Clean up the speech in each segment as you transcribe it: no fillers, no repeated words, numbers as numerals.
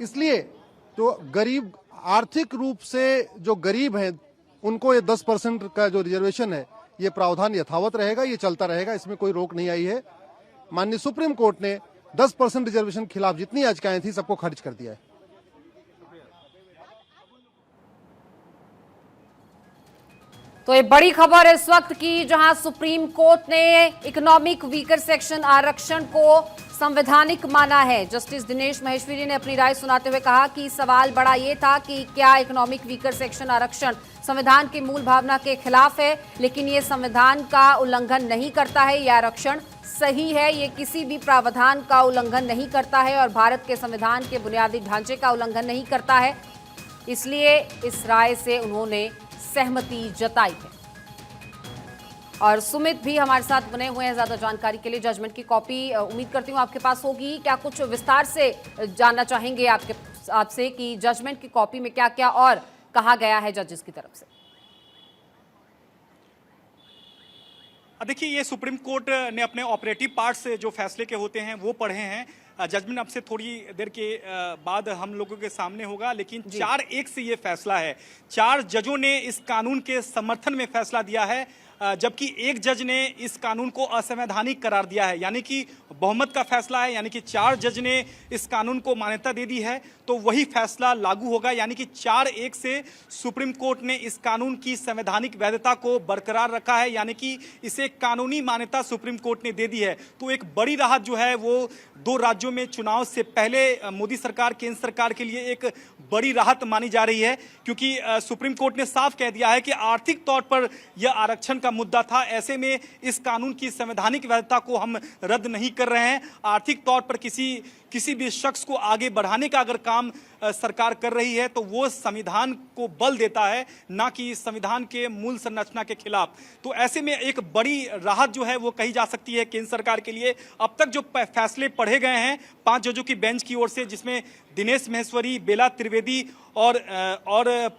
इसलिए तो गरीब, आर्थिक रूप से जो गरीब हैं उनको ये 10% का जो रिजर्वेशन है ये प्रावधान यथावत रहेगा, ये चलता रहेगा, इसमें कोई रोक नहीं आई है। माननीय सुप्रीम कोर्ट ने 10% रिजर्वेशन के खिलाफ जितनी याचिकाएं थी सबको खारिज कर दिया है। तो ये बड़ी खबर है इस वक्त की, जहां सुप्रीम कोर्ट ने इकोनॉमिक वीकर सेक्शन आरक्षण को संवैधानिक माना है। जस्टिस दिनेश महेश्वरी ने अपनी राय सुनाते हुए कहा कि सवाल बड़ा ये था कि क्या इकोनॉमिक वीकर सेक्शन आरक्षण संविधान की मूल भावना के खिलाफ है, लेकिन ये संविधान का उल्लंघन नहीं करता है। यह आरक्षण सही है, ये किसी भी प्रावधान का उल्लंघन नहीं करता है और भारत के संविधान के बुनियादी ढांचे का उल्लंघन नहीं करता है। इसलिए इस राय से उन्होंने सहमति जताई है। और सुमित भी हमारे साथ बने हुए हैं ज्यादा जानकारी के लिए। जजमेंट की कॉपी उम्मीद करती हूँ आपके पास होगी, क्या कुछ विस्तार से जानना चाहेंगे आपसे कि जजमेंट की कॉपी में क्या क्या और कहा गया है जजेस की तरफ से? देखिए, ये सुप्रीम कोर्ट ने अपने ऑपरेटिव पार्ट से जो फैसले के होते हैं वो पढ़े हैं। जजमेंट अब से थोड़ी देर के बाद हम लोगों के सामने होगा, लेकिन 4-1 से ये फैसला है। 4 जजों ने इस कानून के समर्थन में फैसला दिया है, जबकि एक जज ने इस कानून को असंवैधानिक करार दिया है। यानी कि बहुमत का फैसला है, यानी कि 4 जज ने इस कानून को मान्यता दे दी है, तो वही फैसला लागू होगा। यानी कि 4-1 से सुप्रीम कोर्ट ने इस कानून की संवैधानिक वैधता को बरकरार रखा है, यानी कि इसे कानूनी मान्यता सुप्रीम कोर्ट ने दे दी है। तो एक बड़ी राहत जो है वो 2 राज्यों में चुनाव से पहले मोदी सरकार, केंद्र सरकार के लिए एक बड़ी राहत मानी जा रही है, क्योंकि सुप्रीम कोर्ट ने साफ कह दिया है कि आर्थिक तौर पर यह आरक्षण का मुद्दा था। ऐसे में इस कानून की संवैधानिक वैधता को हम रद्द नहीं कर रहे हैं। आर्थिक तौर पर किसी भी शख्स को आगे बढ़ाने का अगर काम सरकार कर रही है तो वो संविधान को बल देता है, ना कि संविधान के मूल संरचना के खिलाफ। तो ऐसे में एक बड़ी राहत जो है वो कही जा सकती है केंद्र सरकार के लिए। अब तक जो फैसले पढ़े गए हैं 5 जजों की बेंच की ओर से, जिसमें दिनेश महेश्वरी, बेला त्रिवेदी और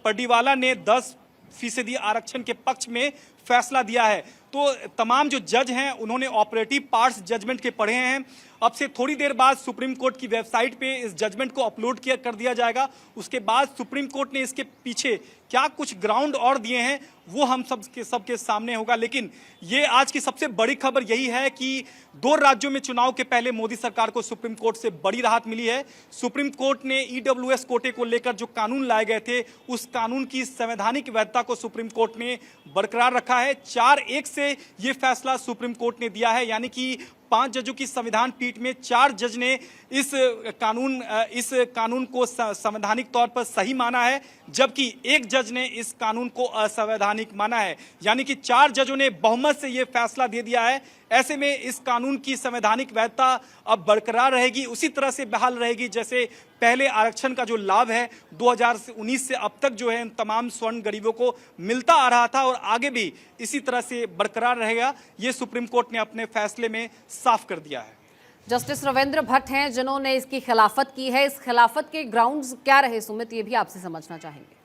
पर्डीवाला ने 10% आरक्षण के पक्ष में फैसला दिया है। तो तमाम जो जज हैं उन्होंने ऑपरेटिव पार्ट्स जजमेंट के पढ़े हैं। अब से थोड़ी देर बाद सुप्रीम कोर्ट की वेबसाइट पे इस जजमेंट को अपलोड कर दिया जाएगा। उसके बाद सुप्रीम कोर्ट ने इसके पीछे क्या कुछ ग्राउंड और दिए हैं वो हम सबके सामने होगा। लेकिन ये आज की सबसे बड़ी खबर यही है कि 2 राज्यों में चुनाव के पहले मोदी सरकार को सुप्रीम कोर्ट से बड़ी राहत मिली है। सुप्रीम कोर्ट ने ईडब्ल्यूएस कोटे को लेकर जो कानून लाए गए थे उस कानून की संवैधानिक वैधता को सुप्रीम कोर्ट ने बरकरार रखा है। 4-1 से ये फैसला सुप्रीम कोर्ट ने दिया है, यानी कि 5 जजों की संविधान पीठ में 4 जज ने इस कानून को संवैधानिक तौर पर सही माना है, जबकि एक जज ने इस कानून को असंवैधानिक माना है। यानी कि 4 जजों ने बहुमत से यह फैसला दे दिया है। ऐसे में इस कानून की संवैधानिक वैधता अब बरकरार रहेगी, उसी तरह से बहाल रहेगी जैसे पहले आरक्षण का जो लाभ है 2019 से अब तक जो है तमाम स्वर्ण गरीबों को मिलता आ रहा था और आगे भी इसी तरह से बरकरार रहेगा। ये सुप्रीम कोर्ट ने अपने फैसले में साफ कर दिया है। जस्टिस रविंद्र भट्ट हैं जिन्होंने इसकी खिलाफत की है। इस खिलाफत के ग्राउंड्स क्या रहे सुमित, ये भी आपसे समझना चाहेंगे।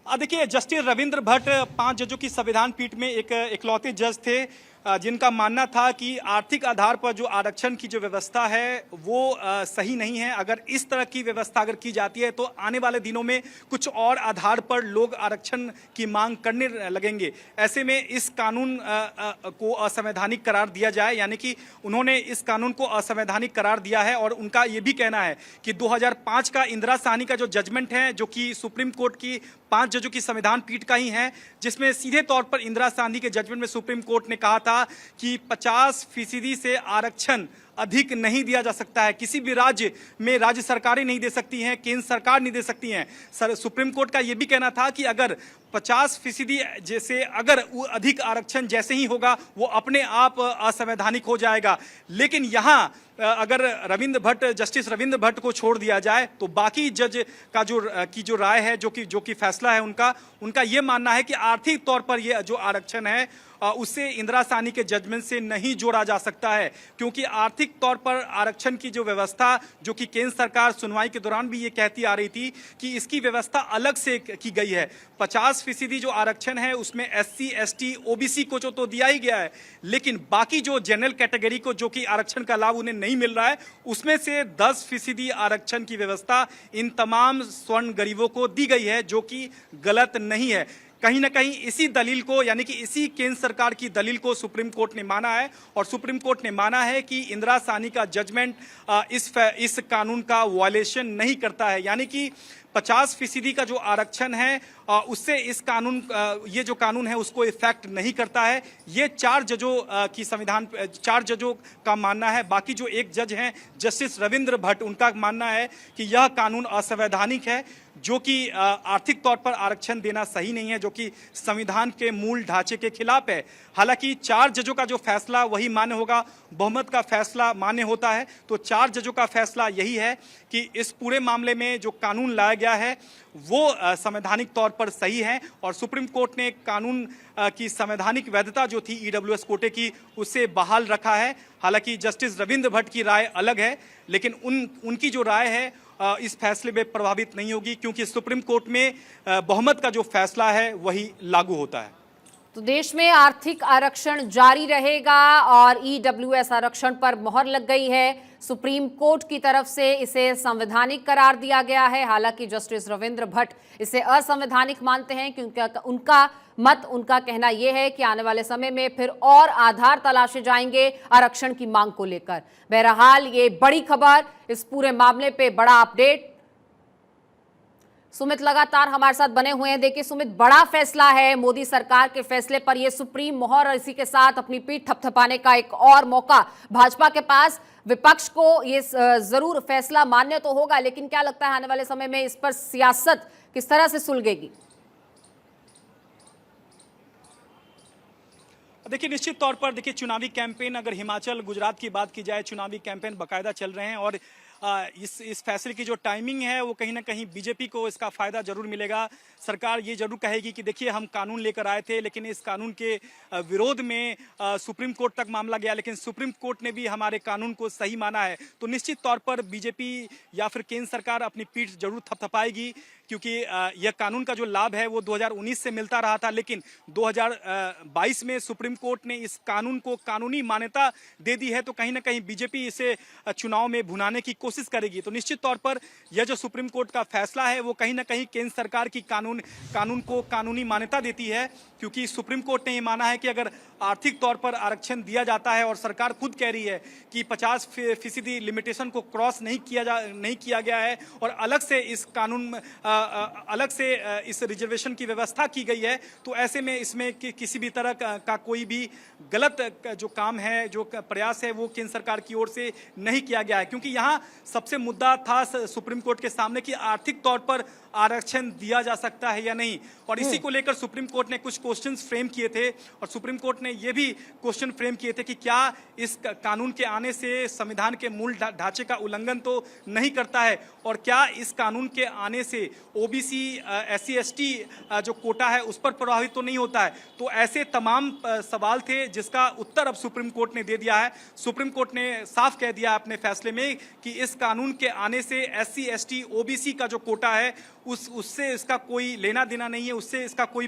देखिए, जस्टिस रविंद्र भट्ट 5 जजों की संविधान पीठ में एक इकलौते जज थे जिनका मानना था कि आर्थिक आधार पर जो आरक्षण की जो व्यवस्था है वो सही नहीं है। अगर इस तरह की व्यवस्था अगर की जाती है तो आने वाले दिनों में कुछ और आधार पर लोग आरक्षण की मांग करने लगेंगे। ऐसे में इस कानून को असंवैधानिक करार दिया जाए, यानी कि उन्होंने इस कानून को असंवैधानिक करार दिया है। और उनका ये भी कहना है कि 2005 का इंदिरा साहनी का जो जजमेंट है, जो कि सुप्रीम कोर्ट की 5 जजों की संविधान पीठ का ही है, जिसमें सीधे तौर पर इंदिरा साहनी के जजमेंट में सुप्रीम कोर्ट ने कहा था कि 50% से आरक्षण अधिक नहीं दिया जा सकता है। किसी भी राज्य में राज्य सरकारें नहीं दे सकती हैं, केंद्र सरकार नहीं दे सकती हैं। सुप्रीम कोर्ट का यह भी कहना था कि अगर 50% जैसे अगर अधिक आरक्षण जैसे ही होगा वो अपने आप असंवैधानिक हो जाएगा। लेकिन यहाँ अगर जस्टिस रविंद्र भट्ट को छोड़ दिया जाए तो बाकी जज का जो राय है, जो कि फैसला है उनका ये मानना है कि आर्थिक तौर पर ये जो आरक्षण है उससे इंदिरा साहनी के जजमेंट से नहीं जोड़ा जा सकता है, क्योंकि आर्थिक तौर पर आरक्षण की जो व्यवस्था, जो कि केंद्र सरकार सुनवाई के दौरान भी ये कहती आ रही थी कि इसकी व्यवस्था अलग से की गई है। 50% जो आरक्षण है उसमें SC, ST, OBC को जो तो दिया ही गया है, लेकिन बाकी जो जनरल कैटेगरी को जो कि आरक्षण का लाभ उन्हें नहीं मिल रहा है, उसमें से 10% आरक्षण की व्यवस्था इन तमाम स्वर्ण गरीबों को दी गई है, जो कि गलत नहीं है। कहीं ना कहीं इसी दलील को, यानी कि इसी केंद्र सरकार की दलील को सुप्रीम कोर्ट ने माना है, और सुप्रीम कोर्ट ने माना है कि इंदिरा साहनी का जजमेंट इस कानून का वायलेशन नहीं करता है। यानी कि 50% का जो आरक्षण है उससे इस कानून ये जो कानून है उसको इफेक्ट नहीं करता है। ये 4 जजों का मानना है। बाकी जो एक जज हैं जस्टिस रविंद्र भट्ट, उनका मानना है कि यह कानून असंवैधानिक है, जो कि आर्थिक तौर पर आरक्षण देना सही नहीं है, जो कि संविधान के मूल ढांचे के खिलाफ है। हालांकि 4 जजों का जो फैसला वही मान्य होगा, बहुमत का फैसला मान्य होता है। तो 4 जजों का फैसला यही है कि इस पूरे मामले में जो कानून लाया गया है वो संवैधानिक तौर पर सही है, और सुप्रीम कोर्ट ने कानून की संवैधानिक वैधता जो थी EWS कोटे की, उसे बहाल रखा है। हालांकि जस्टिस रविंद्र भट्ट की राय अलग है, लेकिन उनकी जो राय है इस फैसले में प्रभावित नहीं होगी, क्योंकि सुप्रीम कोर्ट में बहुमत का जो फैसला है वही लागू होता है। तो देश में आर्थिक आरक्षण जारी रहेगा और EWS आरक्षण पर मोहर लग गई है। सुप्रीम कोर्ट की तरफ से इसे संवैधानिक करार दिया गया है। हालांकि जस्टिस रविंद्र भट्ट इसे असंवैधानिक मानते हैं, क्योंकि उनका कहना यह है कि आने वाले समय में फिर और आधार तलाशे जाएंगे आरक्षण की मांग को लेकर। बहरहाल ये बड़ी खबर, इस पूरे मामले पे बड़ा अपडेट। सुमित लगातार हमारे साथ बने हुए हैं। देखिए सुमित, बड़ा फैसला है मोदी सरकार के फैसले पर, यह सुप्रीम मोहर, और इसी के साथ अपनी पीठ थपथपाने का एक और मौका भाजपा के पास। विपक्ष को ये जरूर फैसला मान्य तो होगा, लेकिन क्या लगता है आने वाले समय में इस पर सियासत किस तरह से सुलझेगी? देखिए निश्चित तौर पर देखिए चुनावी कैंपेन, अगर हिमाचल गुजरात की बात की जाए, चुनावी कैंपेन बाकायदा चल रहे हैं, और इस फैसले की जो टाइमिंग है वो कहीं ना कहीं बीजेपी को इसका फायदा जरूर मिलेगा। सरकार ये जरूर कहेगी कि देखिए हम कानून लेकर आए थे, लेकिन इस कानून के विरोध में सुप्रीम कोर्ट तक मामला गया, लेकिन सुप्रीम कोर्ट ने भी हमारे कानून को सही माना है। तो निश्चित तौर पर बीजेपी या फिर केंद्र सरकार अपनी पीठ जरूर थपथपाएगी, क्योंकि यह कानून का जो लाभ है वो 2019 से मिलता रहा था, लेकिन 2022 में सुप्रीम कोर्ट ने इस कानून को कानूनी मान्यता दे दी है। तो कहीं ना कहीं बीजेपी इसे चुनाव में भुनाने की कोशिश करेगी। तो निश्चित तौर पर यह जो सुप्रीम कोर्ट का फैसला है वो कहीं ना कहीं केंद्र सरकार की कानून को कानूनी मान्यता देती है, क्योंकि सुप्रीम कोर्ट ने यह माना है कि अगर आर्थिक तौर पर आरक्षण दिया जाता है और सरकार खुद कह रही है कि 50% लिमिटेशन को क्रॉस नहीं किया गया है, और अलग से इस कानून अलग से इस रिजर्वेशन की व्यवस्था की गई है, तो ऐसे में इसमें किसी भी तरह का कोई भी गलत जो काम है, जो प्रयास है, वो केंद्र सरकार की ओर से नहीं किया गया है। क्योंकि यहाँ सबसे मुद्दा था सुप्रीम कोर्ट के सामने कि आर्थिक तौर पर आरक्षण दिया जा सकता है या नहीं, और इसी को लेकर सुप्रीम कोर्ट ने कुछ क्वेश्चंस फ्रेम किए थे, और सुप्रीम कोर्ट ने ये भी क्वेश्चन फ्रेम किए थे कि क्या इस कानून के आने से संविधान के मूल ढांचे का उल्लंघन तो नहीं करता है, और क्या इस कानून के आने से OBC SC ST जो कोटा है उस पर प्रभावित तो नहीं होता है। तो ऐसे तमाम सवाल थे, जिसका उत्तर अब सुप्रीम कोर्ट ने दे दिया है। सुप्रीम कोर्ट ने साफ कह दिया अपने फैसले में कि इस कानून के आने से SC ST OBC का जो कोटा है उससे इसका कोई लेना देना नहीं है, उससे इसका कोई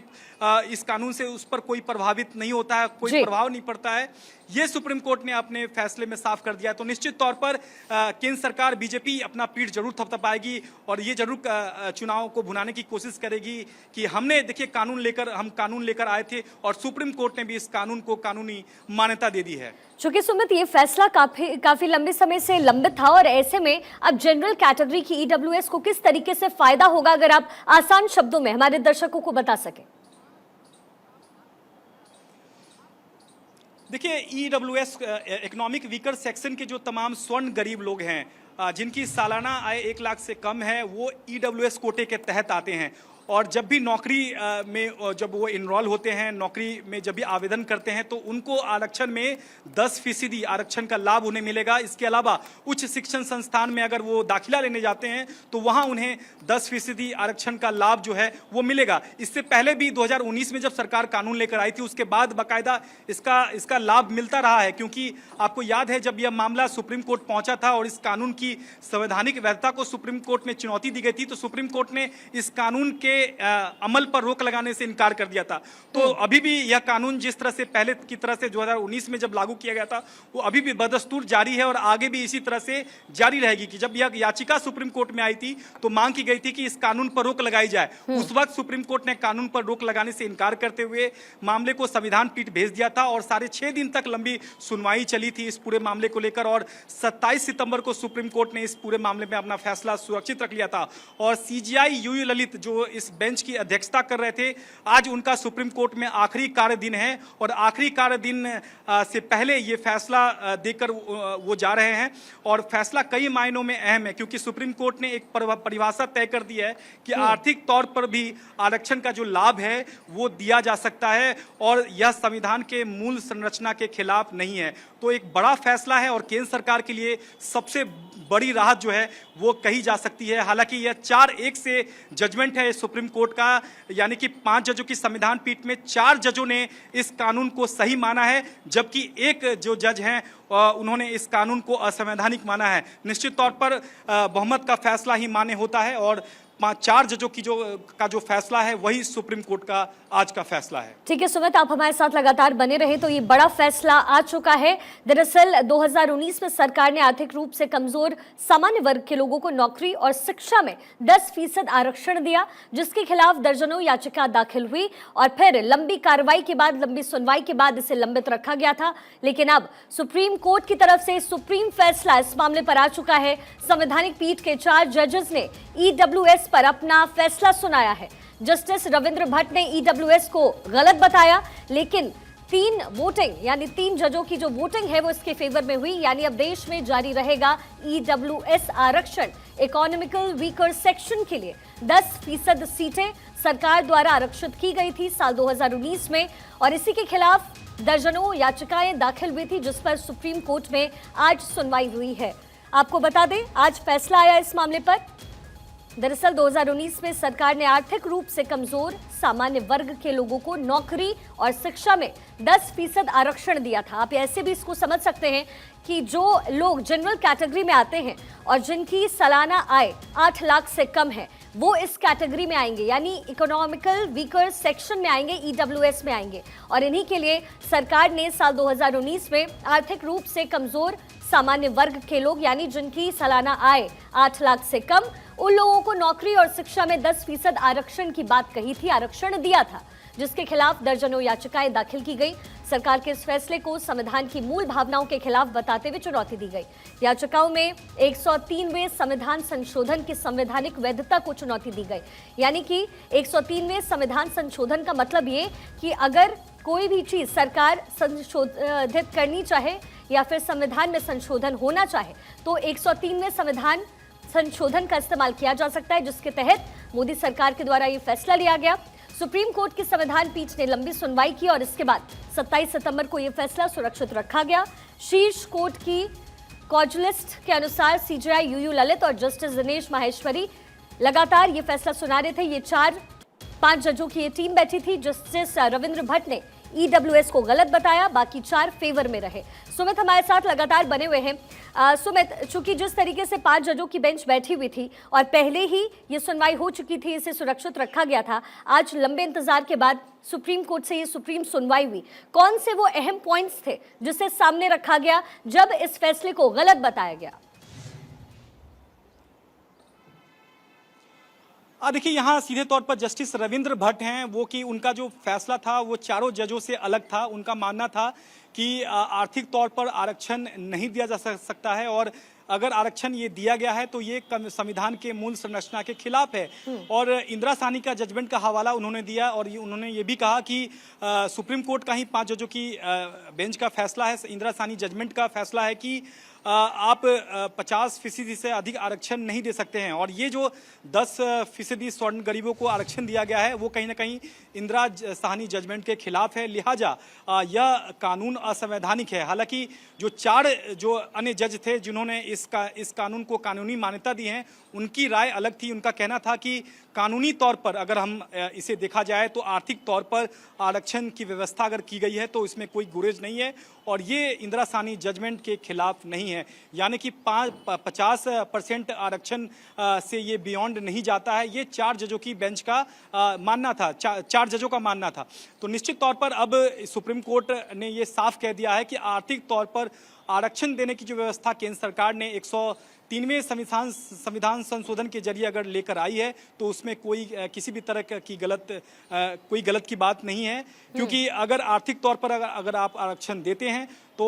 इस कानून से उस पर कोई प्रभावित नहीं होता है, कोई प्रभाव नहीं पड़ता है। ये सुप्रीम कोर्ट ने अपने फैसले में साफ कर दिया। तो निश्चित तौर पर केंद्र सरकार बीजेपी अपना पीठ जरूर थपथपाएगी, और ये जरूर चुनाव को भुनाने की कोशिश करेगी कि हमने देखिए हम कानून लेकर आए थे, और सुप्रीम कोर्ट ने भी इस कानून को कानूनी मान्यता दे दी है। चूंकि सुमित ये फैसला काफी लंबे समय से लंबित था, और ऐसे में अब जनरल कैटेगरी की EWS को किस तरीके से फायदा होगा, अगर आप आसान शब्दों में हमारे दर्शकों को बता सकें। देखिए EWS इकोनॉमिक वीकर सेक्शन के जो तमाम स्वर्ण गरीब लोग हैं, जिनकी सालाना आय 1 लाख से कम है, वो EWS कोटे के तहत आते हैं, और जब भी नौकरी में जब वो इनरोल होते हैं, नौकरी में जब भी आवेदन करते हैं, तो उनको आरक्षण में 10% आरक्षण का लाभ उन्हें मिलेगा। इसके अलावा उच्च शिक्षण संस्थान में अगर वो दाखिला लेने जाते हैं तो वहाँ उन्हें 10% आरक्षण का लाभ जो है वो मिलेगा। इससे पहले भी 2019 में जब सरकार कानून लेकर आई थी, उसके बाद बाकायदा इसका लाभ मिलता रहा है, क्योंकि आपको याद है जब यह मामला सुप्रीम कोर्ट पहुंचा था और इस कानून की संवैधानिक वैधता को सुप्रीम कोर्ट में चुनौती दी गई थी, तो सुप्रीम कोर्ट ने इस कानून के के अमल पर रोक लगाने से इनकार कर दिया था। तो अभी भी यह कानून जिस तरह से पहले की तरह से 2019 में जब लागू किया गया था वो अभी भी बदस्तूर जारी है और आगे भी इसी तरह से जारी रहेगी। कि जब यह याचिका सुप्रीम कोर्ट में आई थी तो मांग की गई थी कि इस कानून पर रोक लगाई जाए। उस वक्त सुप्रीम कोर्ट ने कानून पर रोक लगाने से इनकार करते हुए मामले को संविधान पीठ भेज दिया था और 6.5 दिन तक लंबी सुनवाई चली थी इस पूरे मामले को लेकर और 27 सितंबर को सुप्रीम कोर्ट ने इस पूरे मामले में अपना फैसला सुरक्षित रख लिया था। और सीजेआई यूयू ललित जो इस बेंच की अध्यक्षता कर रहे थे, आज उनका सुप्रीम कोर्ट में आखिरी कार्य दिन है और आखिरी कार्य दिन से पहले ये फैसला देकर वो जा रहे हैं। और फैसला कई मायनों में अहम है क्योंकि सुप्रीम कोर्ट ने एक परिभाषा तय कर दी है कि आर्थिक तौर पर भी आरक्षण का जो लाभ है वो दिया जा सकता है और यह संविधान के मूल संरचना के खिलाफ नहीं है। तो एक बड़ा फैसला है और केंद्र सरकार के लिए सबसे बड़ी राहत जो है वो कही जा सकती है। हालांकि यह 4-1 से जजमेंट है सुप्रीम कोर्ट का, यानी कि 5 जजों की संविधान पीठ में 4 जजों ने इस कानून को सही माना है जबकि एक जो जज हैं उन्होंने इस कानून को असंवैधानिक माना है। निश्चित तौर पर बहुमत का फैसला ही मान्य होता है और 4 जजों की जो फैसला है वही सुप्रीम कोर्ट का आज का फैसला है। ठीक है सुमित, आप हमारे साथ लगातार बने रहे। तो ये बड़ा फैसला आ चुका है। दरअसल 2019 में सरकार ने आर्थिक रूप से कमजोर सामान्य वर्ग के लोगों को नौकरी और शिक्षा में 10% आरक्षण दिया, जिसके खिलाफ दर्जनों याचिका दाखिल हुई और फिर लंबी कार्रवाई के बाद, लंबी सुनवाई के बाद इसे लंबित रखा गया था। लेकिन अब सुप्रीम कोर्ट की तरफ से सुप्रीम फैसला इस मामले पर आ चुका है। संवैधानिक पीठ के 4 जजेस ने ईडब्ल्यूएस पर अपना फैसला सुनाया है। जस्टिस रविंद्र भट्ट ने ईडब्ल्यूएस को गलत बताया, लेकिन 3 वोटिंग यानी 3 जजों की जो वोटिंग है वो इसके फेवर में हुई। यानी अब देश में जारी रहेगा ईडब्ल्यूएस आरक्षण। इकोनॉमिकल वीकर सेक्शन के लिए 10% सीटें सरकार द्वारा आरक्षित की गई थी साल 2019 में और इसी के खिलाफ दर्जनों याचिकाएं दाखिल हुई थी, जिस पर सुप्रीम कोर्ट में आज सुनवाई हुई है। आपको बता दें, आज फैसला आया इस मामले पर। दरअसल 2019 में सरकार ने आर्थिक रूप से कमजोर सामान्य वर्ग के लोगों को नौकरी और शिक्षा में 10% आरक्षण दिया था। आप ऐसे भी इसको समझ सकते हैं कि जो लोग जनरल कैटेगरी में आते हैं और जिनकी सालाना आय 8 लाख से कम है वो इस कैटेगरी में आएंगे, यानी इकोनॉमिकल वीकर सेक्शन में आएंगे, ईडब्ल्यूएस में आएंगे। और इन्हीं के लिए सरकार ने साल 2019 में आर्थिक रूप से कमजोर सामान्य वर्ग के लोग, यानी जिनकी सालाना आय 8 लाख से कम, उन लोगों को नौकरी और शिक्षा में 10% आरक्षण की बात कही थी, आरक्षण दिया था, जिसके खिलाफ दर्जनों याचिकाएं दाखिल की गई। सरकार के इस फैसले को संविधान की मूल भावनाओं के खिलाफ बताते हुए चुनौती दी गई। याचिकाओं में 103वें संविधान संशोधन की संवैधानिक वैधता को चुनौती दी गई। यानी कि 103वें संविधान संशोधन का मतलब ये कि अगर कोई भी चीज सरकार संशोधित करनी चाहे या फिर संविधान में संशोधन होना चाहे तो 103वें संविधान संशोधन का इस्तेमाल किया जा सकता है, जिसके तहत मोदी सरकार के द्वारा ये फैसला लिया गया। सुप्रीम कोर्ट की संविधान पीठ ने लंबी सुनवाई की और इसके बाद 27 सितंबर को यह फैसला सुरक्षित रखा गया। शीर्ष कोर्ट की कॉजुलिस्ट के अनुसार सीजेआई यूयू ललित और जस्टिस दिनेश माहेश्वरी लगातार ये फैसला सुना रहे थे। ये 4-5 जजों की ये टीम बैठी थी। जस्टिस रविंद्र भट्ट ने ईडब्ल्यूएस को गलत बताया, बाकी 4 फेवर में रहे। सुमित हमारे साथ लगातार बने हुए हैं। सुमित, चूंकि जिस तरीके से 5 जजों की बेंच बैठी हुई थी और पहले ही ये सुनवाई हो चुकी थी, इसे सुरक्षित रखा गया था, आज लंबे इंतजार के बाद सुप्रीम कोर्ट से ये सुप्रीम सुनवाई हुई, कौन से वो अहम पॉइंट्स थे जिसे सामने रखा गया जब इस फैसले को गलत बताया गया? देखिए, यहाँ सीधे तौर पर जस्टिस रविंद्र भट्ट हैं वो कि उनका जो फैसला था वो चारों जजों से अलग था। उनका मानना था कि आर्थिक तौर पर आरक्षण नहीं दिया जा सकता है और अगर आरक्षण ये दिया गया है तो ये संविधान के मूल संरचना के खिलाफ है। और इंदिरा साहनी का जजमेंट का हवाला उन्होंने दिया और उन्होंने ये भी कहा कि सुप्रीम कोर्ट का ही 5 जजों की बेंच का फैसला है, इंदिरा साहनी जजमेंट का फैसला है कि आप 50% से अधिक आरक्षण नहीं दे सकते हैं। और ये जो 10% स्वर्ण गरीबों को आरक्षण दिया गया है वो कहीं ना कहीं इंदिरा साहनी जजमेंट के खिलाफ है, लिहाजा यह कानून असंवैधानिक है। हालांकि जो 4 अन्य जज थे जिन्होंने इस कानून को कानूनी मान्यता दी है, उनकी राय अलग थी। उनका कहना था कि कानूनी तौर पर अगर हम इसे देखा जाए तो आर्थिक तौर पर आरक्षण की व्यवस्था अगर की गई है तो इसमें कोई गुरेज नहीं है और ये इंदिरा साहनी जजमेंट के खिलाफ नहीं है। है, यानी कि 50% आरक्षण से ये बियॉन्ड नहीं जाता है। ये 4 जजों की बेंच का मानना था, 4 जजों का मानना था। तो निश्चित तौर पर अब सुप्रीम कोर्ट ने ये साफ कह दिया है कि आर्थिक तौर पर आरक्षण देने की जो व्यवस्था केंद्र सरकार ने 103वें संविधान संशोधन के जरिए अगर लेकर आई है, तो उसमें कोई किसी भी तरह की कोई गलत की बात नहीं है, क्योंकि अगर आर्थिक तौर पर अगर आप आरक्षण देते हैं तो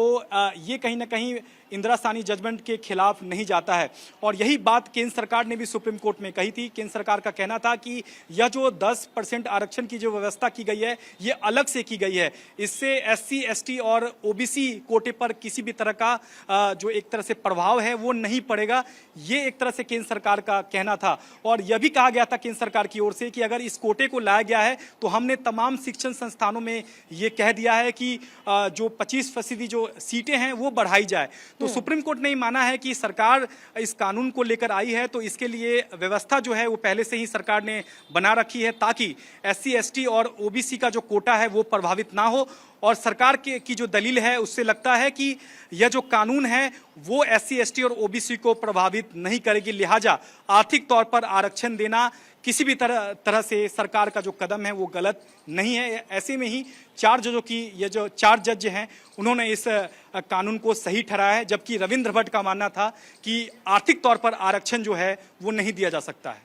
ये कहीं ना कहीं इंदिरा साहनी जजमेंट के खिलाफ नहीं जाता है। और यही बात केंद्र सरकार ने भी सुप्रीम कोर्ट में कही थी। केंद्र सरकार का कहना था कि यह जो 10% आरक्षण की जो व्यवस्था की गई है, ये अलग से की गई है। इससे SC, ST और OBC कोटे पर किसी भी तरह का जो एक तरह से प्रभाव है वो नहीं पड़ेगा। ये एक तरह से केंद्र सरकार का कहना था। और यह भी कहा गया था केंद्र सरकार की ओर से कि अगर इस कोटे को लाया गया है तो हमने तमाम शिक्षण संस्थानों में ये कह दिया है कि जो 25% जो सीटें हैं वो बढ़ाई जाए। तो सुप्रीम कोर्ट ने माना है कि सरकार इस कानून को लेकर आई है तो इसके लिए व्यवस्था जो है वो पहले से ही सरकार ने बना रखी है, ताकि SC, ST और OBC का जो कोटा है वो प्रभावित ना हो। और सरकार की जो दलील है उससे लगता है कि यह जो कानून है वो SC, ST और OBC को प्रभावित नहीं करेगी, लिहाजा आर्थिक तौर पर आरक्षण देना किसी भी तरह से सरकार का जो कदम है वो गलत नहीं है। ऐसे में ही 4 जजों की ये जो 4 जज हैं उन्होंने इस कानून को सही ठहराया है, जबकि रविंद्र भट्ट का मानना था कि आर्थिक तौर पर आरक्षण जो है वो नहीं दिया जा सकता है।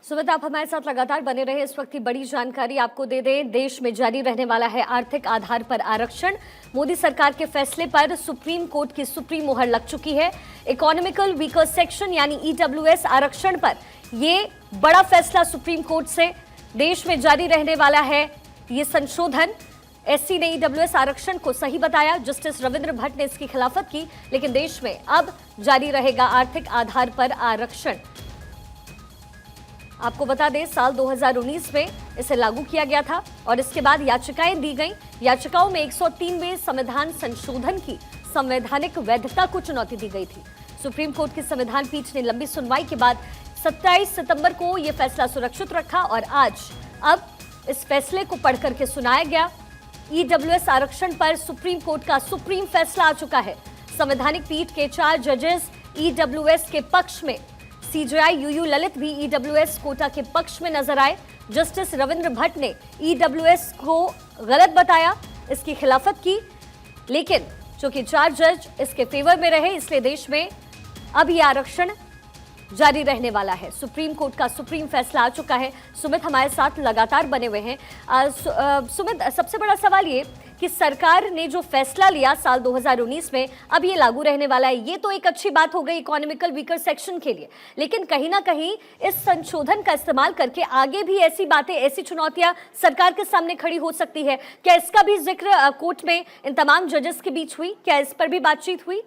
सुमित, आप हमारे साथ लगातार बने रहे। इस वक्त की बड़ी जानकारी आपको दे दें, देश में जारी रहने वाला है आर्थिक आधार पर आरक्षण। मोदी सरकार के फैसले पर सुप्रीम कोर्ट की सुप्रीम मोहर लग चुकी है। इकोनॉमिकल वीकर सेक्शन यानी EWS आरक्षण पर ये बड़ा फैसला सुप्रीम कोर्ट से। देश में जारी रहने वाला है ये संशोधन। SC ने EWS आरक्षण को सही बताया, जस्टिस रविंद्र भट्ट ने इसकी खिलाफत की, लेकिन देश में अब जारी रहेगा आर्थिक आधार पर आरक्षण। आपको बता दें, साल 2019 में इसे लागू किया गया था और इसके बाद याचिकाएं दी गईं। याचिकाओं में 103वें संविधान संशोधन की संवैधानिक वैधता को चुनौती दी गई थी। सुप्रीम कोर्ट की संविधान पीठ ने लंबी सुनवाई के बाद 27 सितंबर को यह फैसला सुरक्षित रखा और आज अब इस फैसले को पढ़ करके सुनाया गया। EWS आरक्षण पर सुप्रीम कोर्ट का सुप्रीम फैसला आ चुका है। संवैधानिक पीठ के 4 जजेस EWS के पक्ष में, CJI UU ललित भी EWS कोटा के पक्ष में नजर आए। जस्टिस रविंद्र भट्ट ने EWS को गलत बताया, इसकी खिलाफत की, लेकिन चूंकि 4 जज इसके फेवर में रहे इसलिए देश में अब ये आरक्षण जारी रहने वाला है। सुप्रीम कोर्ट का सुप्रीम फैसला आ चुका है। सुमित हमारे साथ लगातार बने हुए हैं। सुमित, सबसे बड़ा सवाल ये कि सरकार ने जो फैसला लिया साल 2019 में, अब ये लागू रहने वाला है। ये तो एक अच्छी बात हो गई इकोनॉमिकल वीकर सेक्शन के लिए, लेकिन कहीं ना कहीं इस संशोधन का इस्तेमाल करके आगे भी ऐसी बातें, ऐसी चुनौतियां सरकार के सामने खड़ी हो सकती है। क्या इसका भी जिक्र कोर्ट में इन तमाम जजेस के बीच हुई? क्या इस पर भी बातचीत हुई?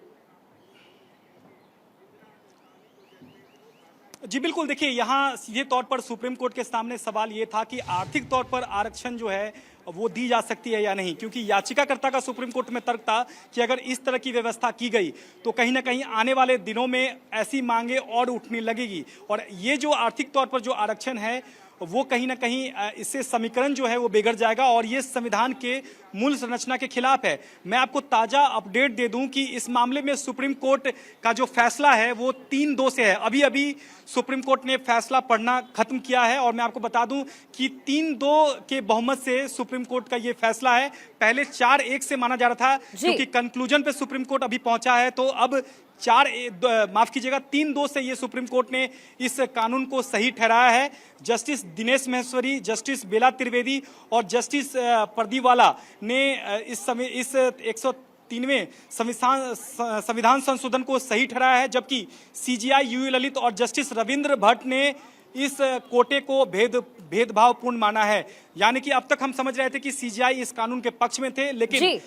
जी बिल्कुल, देखिए यहाँ सीधे तौर पर सुप्रीम कोर्ट के सामने सवाल ये था कि आर्थिक तौर पर आरक्षण जो है वो दी जा सकती है या नहीं, क्योंकि याचिकाकर्ता का सुप्रीम कोर्ट में तर्क था कि अगर इस तरह की व्यवस्था की गई तो कहीं ना कहीं आने वाले दिनों में ऐसी मांगे और उठने लगेगी और ये जो आर्थिक तौर पर जो आरक्षण है वो कहीं ना कहीं इससे समीकरण जो है वो बिगड़ जाएगा और ये संविधान के मूल संरचना के खिलाफ है। मैं आपको ताजा अपडेट दे दूं कि इस मामले में सुप्रीम कोर्ट का जो फैसला है वो 3-2 से है। अभी अभी सुप्रीम कोर्ट ने फैसला पढ़ना खत्म किया है और मैं आपको बता दूं कि 3-2 के बहुमत से सुप्रीम कोर्ट का ये फैसला है। पहले 4-1 से माना जा रहा था, क्योंकि कंक्लूजन पे सुप्रीम कोर्ट अभी पहुंचा है, तो अब 3-2 से ये सुप्रीम कोर्ट ने इस कानून को सही ठहराया है। जस्टिस दिनेश महेश्वरी, जस्टिस बेला त्रिवेदी और जस्टिस प्रदीवाला ने इस 103वें संविधान संशोधन को सही ठहराया है, जबकि CJI UU ललित और जस्टिस रविंद्र भट्ट ने इस कोटे को भेदभावपूर्ण माना है। यानी कि अब तक हम समझ रहे थे कि CJI इस कानून के पक्ष में थे, लेकिन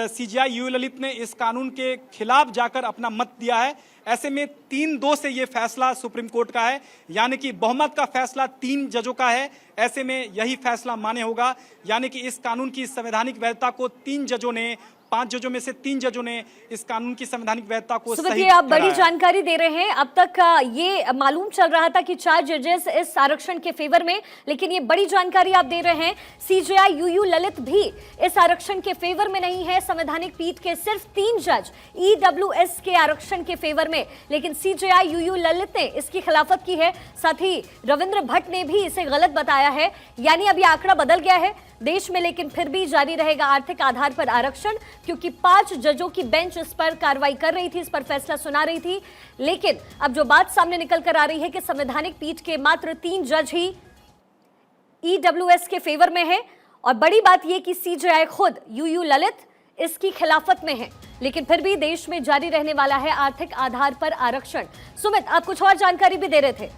CJI UU ललित ने इस कानून के खिलाफ जाकर अपना मत दिया है। ऐसे में 3-2 से ये फैसला सुप्रीम कोर्ट का है, यानी कि बहुमत का फैसला 3 जजों का है। ऐसे में यही फैसला मान्य होगा, यानी कि इस कानून की संवैधानिक वैधता को 3 जजों ने 5 जजों में से 3 जजों ने इस कानून की संवैधानिक वैधता को सुमित, सही ये आप बड़ी ठहराया। जानकारी दे रहे हैं। अब तक ये मालूम चल रहा था कि 4 जजेस इस आरक्षण के फेवर में, लेकिन ये बड़ी जानकारी आप दे रहे हैं सीजेआई यूयू ललित भी इस आरक्षण के फेवर में नहीं है। संवैधानिक पीठ के सिर्फ 3 जज ईडब्ल्यूएस के आरक्षण के फेवर में, लेकिन सीजेआई यूयू ललित ने इसकी खिलाफत की है। साथ ही रविंद्र भट्ट ने भी इसे गलत बताया है। यानी अब ये आंकड़ा बदल गया है देश में, लेकिन फिर भी जारी रहेगा आर्थिक आधार पर आरक्षण, क्योंकि 5 जजों की बेंच इस पर कार्रवाई कर रही थी, इस पर फैसला सुना रही थी। लेकिन अब जो बात सामने निकल कर आ रही है कि संवैधानिक पीठ के मात्र 3 जज ही ईडब्ल्यूएस के फेवर में है, और बड़ी बात यह कि सीजेआई खुद यूयू ललित इसकी खिलाफत में है, लेकिन फिर भी देश में जारी रहने वाला है आर्थिक आधार पर आरक्षण। सुमित, आप कुछ और जानकारी भी दे रहे थे।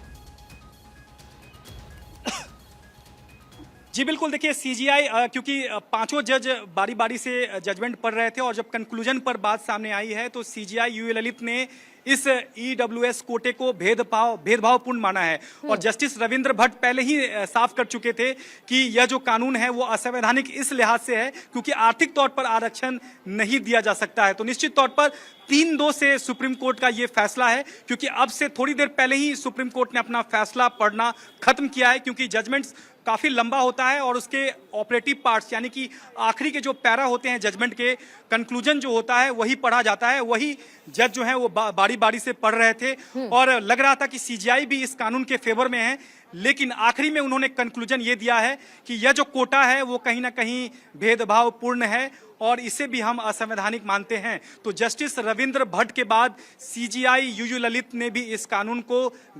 जी बिल्कुल, देखिए सीजीआई क्योंकि 5 जज बारी बारी से जजमेंट पढ़ रहे थे और जब कंक्लूजन पर बात सामने आई है तो सीजीआई यूयू ललित ने इस ईडब्ल्यूएस कोटे को भेदभावपूर्ण माना है। और जस्टिस रविंद्र भट्ट पहले ही साफ कर चुके थे कि यह जो कानून है वो असंवैधानिक इस लिहाज से है क्योंकि आर्थिक तौर पर आरक्षण नहीं दिया जा सकता है। तो निश्चित तौर पर 3-2 से सुप्रीम कोर्ट का ये फैसला है, क्योंकि अब से थोड़ी देर पहले ही सुप्रीम कोर्ट ने अपना फैसला पढ़ना खत्म किया है, क्योंकि जजमेंट्स काफी लंबा होता है और उसके ऑपरेटिव पार्ट्स यानी कि आखिरी के जो पैरा होते हैं जजमेंट के, कंक्लूजन जो होता है वही पढ़ा जाता है। वही जज जो है वो बारी बारी से पढ़ रहे थे और लग रहा था कि सीजीआई भी इस कानून के फेवर में है, लेकिन आखिरी में उन्होंने कंक्लूजन ये दिया है कि यह जो कोटा है वो कहीं ना कहीं भेदभावपूर्ण है और इसे भी हम असंवैधानिक मानते हैं। तो जस्टिस रविंद्र भट्ट के बाद सीजीआई यूयू ललित ने भी इस कानून को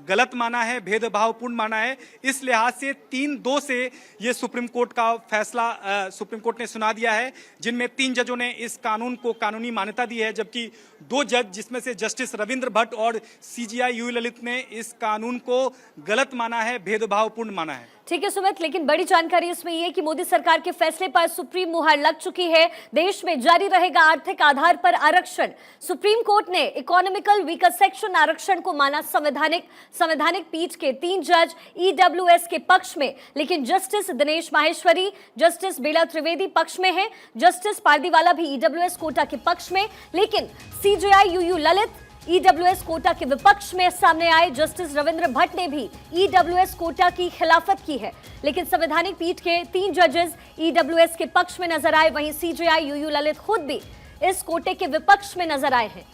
गलत माना है, भेदभावपूर्ण माना है। इस लिहाज से 3-2 से ये सुप्रीम कोर्ट का फैसला सुप्रीम कोर्ट ने सुना दिया है, जिनमें 3 जजों ने इस कानून को कानूनी मान्यता दी है, जबकि 2 जज जिसमें से जस्टिस रविंद्र भट्ट और सीजीआई यूयू ललित ने इस कानून को गलत माना है, भेदभावपूर्ण माना है। ठीक है सुमित, लेकिन बड़ी जानकारी इसमें यह कि मोदी सरकार के फैसले पर सुप्रीम मुहर लग चुकी है। देश में जारी रहेगा आर्थिक आधार पर आरक्षण। सुप्रीम कोर्ट ने इकोनॉमिकल वीकर सेक्शन आरक्षण को माना संवैधानिक पीठ के 3 जज ईडब्ल्यूएस के पक्ष में, लेकिन जस्टिस दिनेश माहेश्वरी, जस्टिस बेला त्रिवेदी पक्ष में है, जस्टिस पारदीवाला भी ईडब्ल्यूएस कोटा के पक्ष में, लेकिन CJI UU Lalit EWS quota के विपक्ष में सामने आए। जस्टिस रविंद्र भट्ट ने भी ईडब्ल्यूएस कोटा की खिलाफत की है, लेकिन संवैधानिक पीठ के 3 जजेस ईडब्ल्यूएस के पक्ष में नजर आए। वहीं सीजेआई यूयू ललित खुद भी इस कोटे के विपक्ष में नजर आए हैं।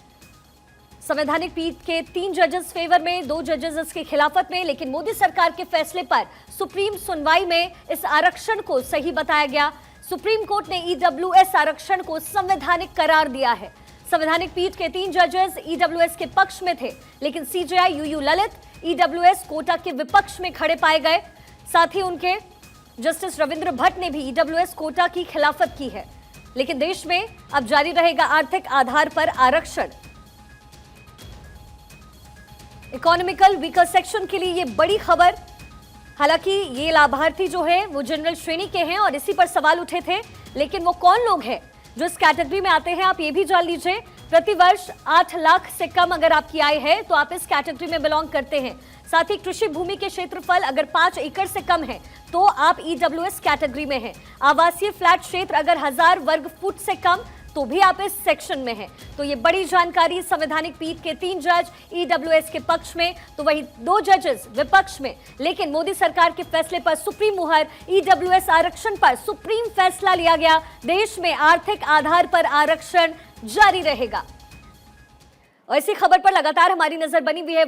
संवैधानिक पीठ के 3 जजेस फेवर में, 2 जजेस इसके खिलाफत में, लेकिन मोदी सरकार के फैसले पर सुप्रीम सुनवाई में इस आरक्षण को सही बताया गया। सुप्रीम कोर्ट ने ईडब्ल्यूएस आरक्षण को संवैधानिक करार दिया है। संवैधानिक पीठ के 3 जजेस ईडब्ल्यूएस के पक्ष में थे, लेकिन CJI UU Lalit EWS quota के विपक्ष में खड़े पाए गए। साथ ही उनके जस्टिस रविंद्र भट्ट ने भी ईडब्ल्यूएस कोटा की खिलाफत की है, लेकिन देश में अब जारी रहेगा आर्थिक आधार पर आरक्षण। इकोनॉमिकल वीकर सेक्शन के लिए ये बड़ी खबर। हालांकि ये लाभार्थी जो है वो जनरल श्रेणी के हैं और इसी पर सवाल उठे थे, लेकिन वो कौन लोग हैं जो इस कैटेगरी में आते हैं, आप ये भी जान लीजिए। प्रतिवर्ष 8 लाख से कम अगर आपकी आय है तो आप इस कैटेगरी में बिलोंग करते हैं। साथ ही कृषि भूमि के क्षेत्रफल अगर 5 एकड़ से कम है तो आप ईडब्ल्यूएस कैटेगरी में हैं। आवासीय फ्लैट क्षेत्र अगर 1000 वर्ग फुट से कम तो भी आप इस सेक्शन में हैं। तो ये बड़ी जानकारी संवैधानिक पीठ के 3 जज ईडब्ल्यूएस के पक्ष में, तो वही 2 जजेस विपक्ष में, लेकिन मोदी सरकार के फैसले पर सुप्रीम मुहर। ईडब्ल्यूएस आरक्षण पर सुप्रीम फैसला लिया गया। देश में आर्थिक आधार पर आरक्षण जारी रहेगा। और इसी खबर पर लगातार हमारी नजर बनी हुई है।